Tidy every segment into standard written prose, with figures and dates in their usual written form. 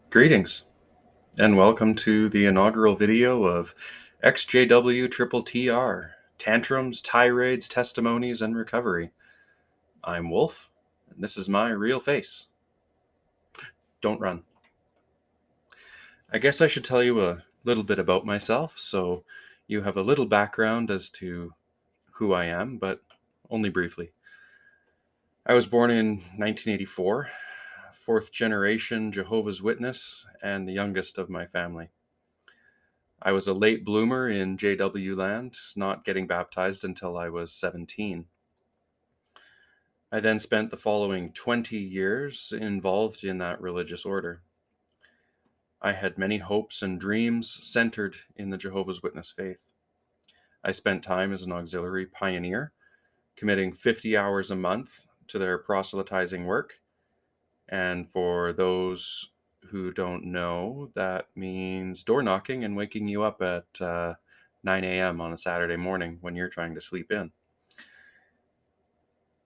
Greetings and welcome to the inaugural video of exJW-TTTR, Tantrums, Tirades, Testimonies, and Recovery. I'm Wolf, and this is my real face. Don't run. I guess I should tell you a little bit about myself, so you have a little background as to who I am, but only briefly. I was born in 1984, fourth generation Jehovah's Witness, and the youngest of my family. I was a late bloomer in JW land, not getting baptized until I was 17. I then spent the following 20 years involved in that religious order. I had many hopes and dreams centered in the Jehovah's Witness faith. I spent time as an auxiliary pioneer, committing 50 hours a month to their proselytizing work. And for those who don't know, that means door knocking and waking you up at 9 a.m. on a Saturday morning when you're trying to sleep in.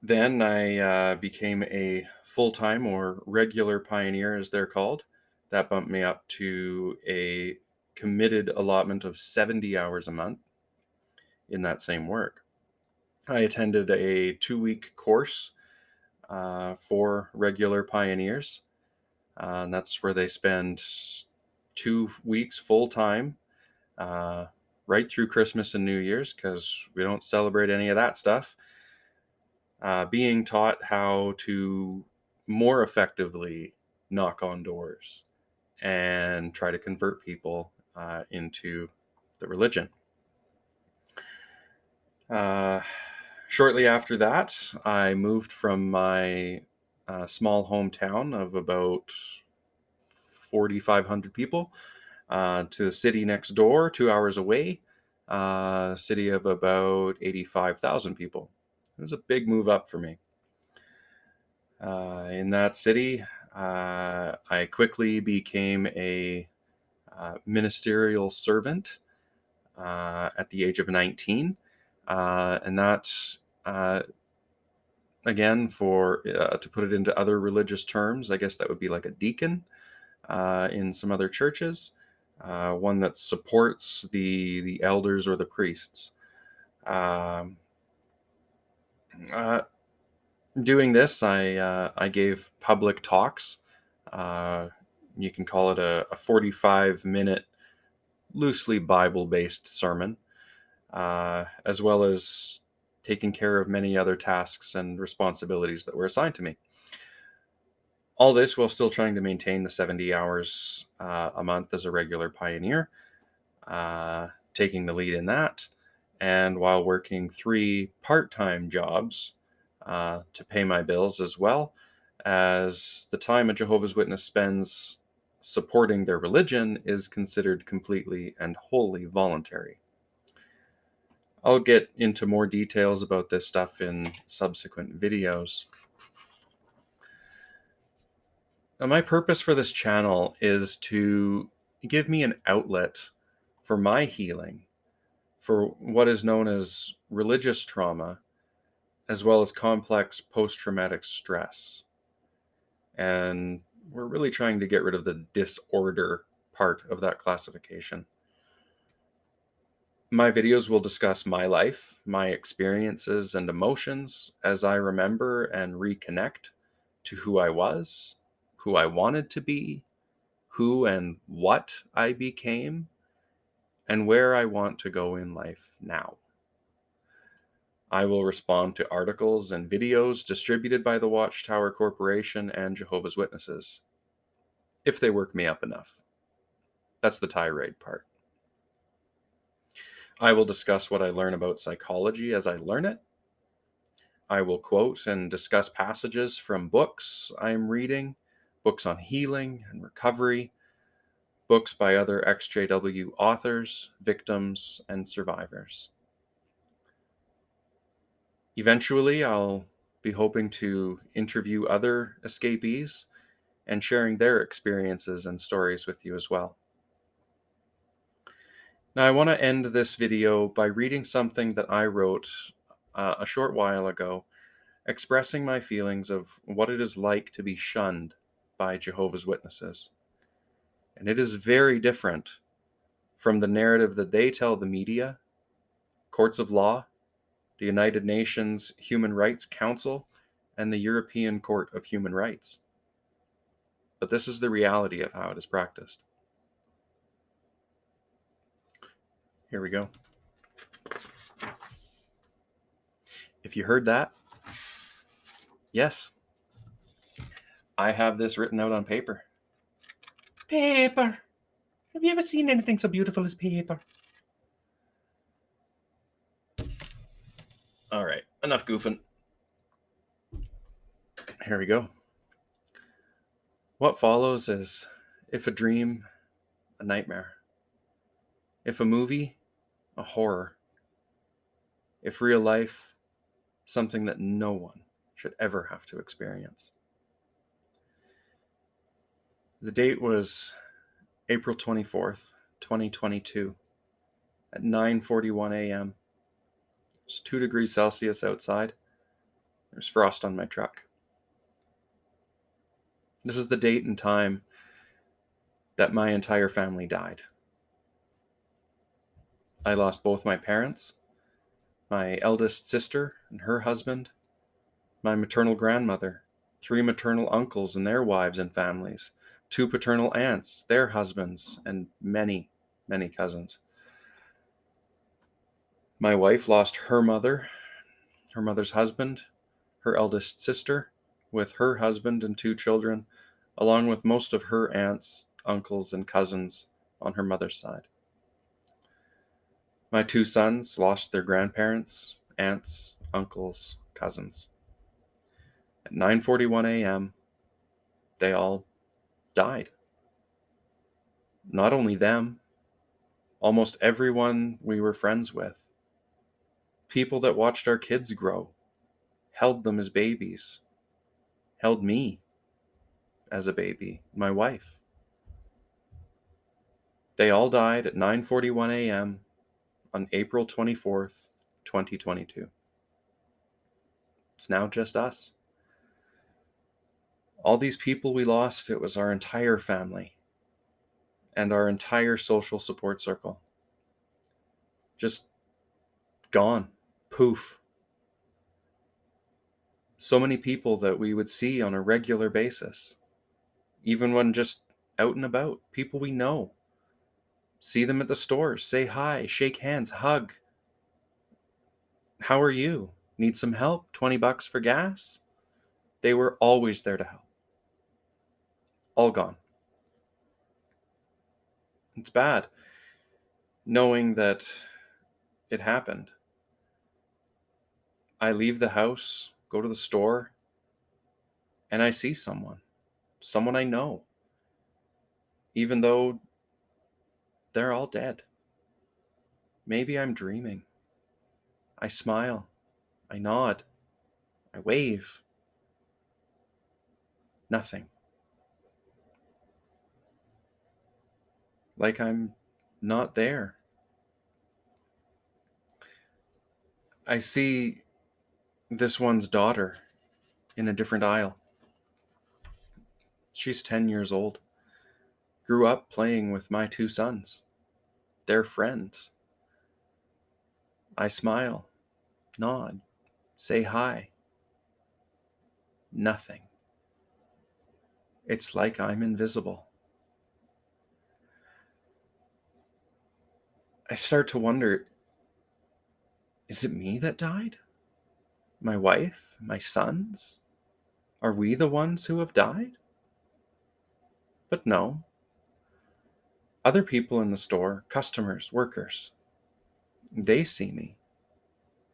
Then I became a full-time or regular pioneer, as they're called. That bumped me up to a committed allotment of 70 hours a month in that same work. I attended a 2-week course for regular pioneers. And that's where they spend 2 weeks full-time right through Christmas and New Year's, because we don't celebrate any of that stuff. Being taught how to more effectively knock on doors and try to convert people into the religion. Shortly after that, I moved from my small hometown of about 4,500 people to the city next door, 2 hours away, city of about 85,000 people. It was a big move up for me. In that city, I quickly became a ministerial servant at the age of 19. And that, again, for to put it into other religious terms, I guess that would be like a deacon in some other churches, one that supports the elders or the priests. Um, uh, Doing this, I gave public talks. Uh, you can call it a 45-minute, loosely Bible-based sermon, as well as taking care of many other tasks and responsibilities that were assigned to me. All this while still trying to maintain the 70 hours a month as a regular pioneer, taking the lead in that, and while working 3 part-time jobs to pay my bills, as well as the time a Jehovah's Witness spends supporting their religion is considered completely and wholly voluntary. I'll get into more details about this stuff in subsequent videos. Now, my purpose for this channel is to give me an outlet for my healing, for what is known as religious trauma, as well as complex post-traumatic stress. And we're really trying to get rid of the disorder part of that classification. My videos will discuss my life, my experiences and emotions as I remember and reconnect to who I was, who I wanted to be, who and what I became, and where I want to go in life now. I will respond to articles and videos distributed by the Watchtower Corporation and Jehovah's Witnesses, if they work me up enough. That's the tirade part. I will discuss what I learn about psychology as I learn it. I will quote and discuss passages from books I'm reading, books on healing and recovery, books by other exJW authors, victims, and survivors. Eventually, I'll be hoping to interview other escapees and sharing their experiences and stories with you as well. Now, I want to end this video by reading something that I wrote a short while ago, expressing my feelings of what it is like to be shunned by Jehovah's Witnesses. And it is very different from the narrative that they tell the media, courts of law, the United Nations Human Rights Council, and the European Court of Human Rights. But this is the reality of how it is practiced. Here we go. If you heard that, yes, I have this written out on paper. Paper! Have you ever seen anything so beautiful as paper? All right, enough goofing. Here we go. What follows is if a dream, a nightmare. If a movie, a horror. If real life, something that no one should ever have to experience. The date was April 24th, 2022 at 9:41 a.m. It's 2 degrees Celsius outside. There's frost on my truck. This is the date and time that my entire family died. I lost both my parents, my eldest sister and her husband, my maternal grandmother, 3 maternal uncles and their wives and families, 2 paternal aunts, their husbands, and many, many cousins. My wife lost her mother's husband, her eldest sister, with her husband and 2 children, along with most of her aunts, uncles, and cousins on her mother's side. My 2 sons lost their grandparents, aunts, uncles, cousins. At 9:41 a.m., they all died. Not only them, almost everyone we were friends with. People that watched our kids grow, held them as babies, held me as a baby, my wife. They all died at 9:41 a.m. on April 24th, 2022. It's now just us. All these people we lost, it was our entire family and our entire social support circle. Just gone. Poof. So many people that we would see on a regular basis, even when just out and about, people we know. See them at the stores, say hi, shake hands, hug. How are you? Need some help? $20 for gas? They were always there to help. All gone. It's bad knowing that it happened. I leave the house, go to the store, and I see someone I know, even though they're all dead. Maybe I'm dreaming. I smile, I nod, I wave. Nothing. Like I'm not there. I see this one's daughter in a different aisle. She's 10 years old. Grew up playing with my 2 sons. They're friends. I smile, nod, say hi. Nothing. It's like I'm invisible. I start to wonder, is it me that died? My wife? My sons? Are we the ones who have died? But no. Other people in the store, customers, workers, they see me,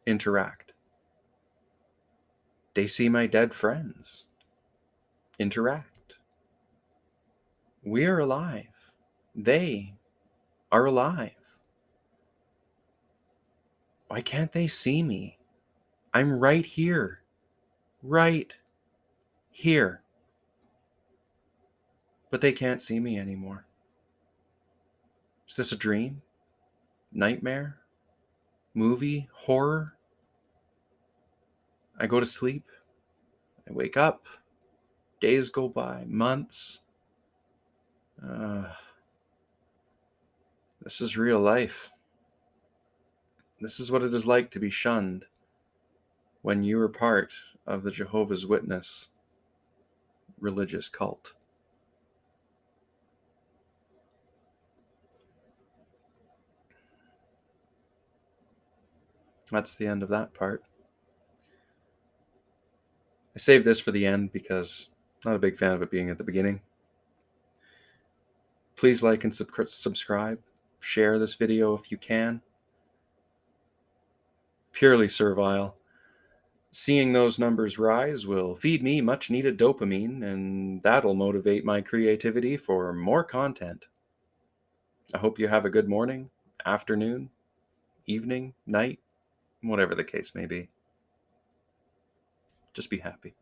interact. They see my dead friends, interact. We are alive. They are alive. Why can't they see me? I'm right here. Right here. But they can't see me anymore. Is this a dream? Nightmare? Movie? Horror? I go to sleep. I wake up. Days go by. Months. This is real life. This is what it is like to be shunned when you are part of the Jehovah's Witness religious cult. That's the end of that part. I saved this for the end because I'm not a big fan of it being at the beginning. Please like and subscribe. Share this video if you can. Purely servile. Seeing those numbers rise will feed me much needed dopamine, and that'll motivate my creativity for more content. I hope you have a good morning, afternoon, evening, night, whatever the case may be. Just be happy.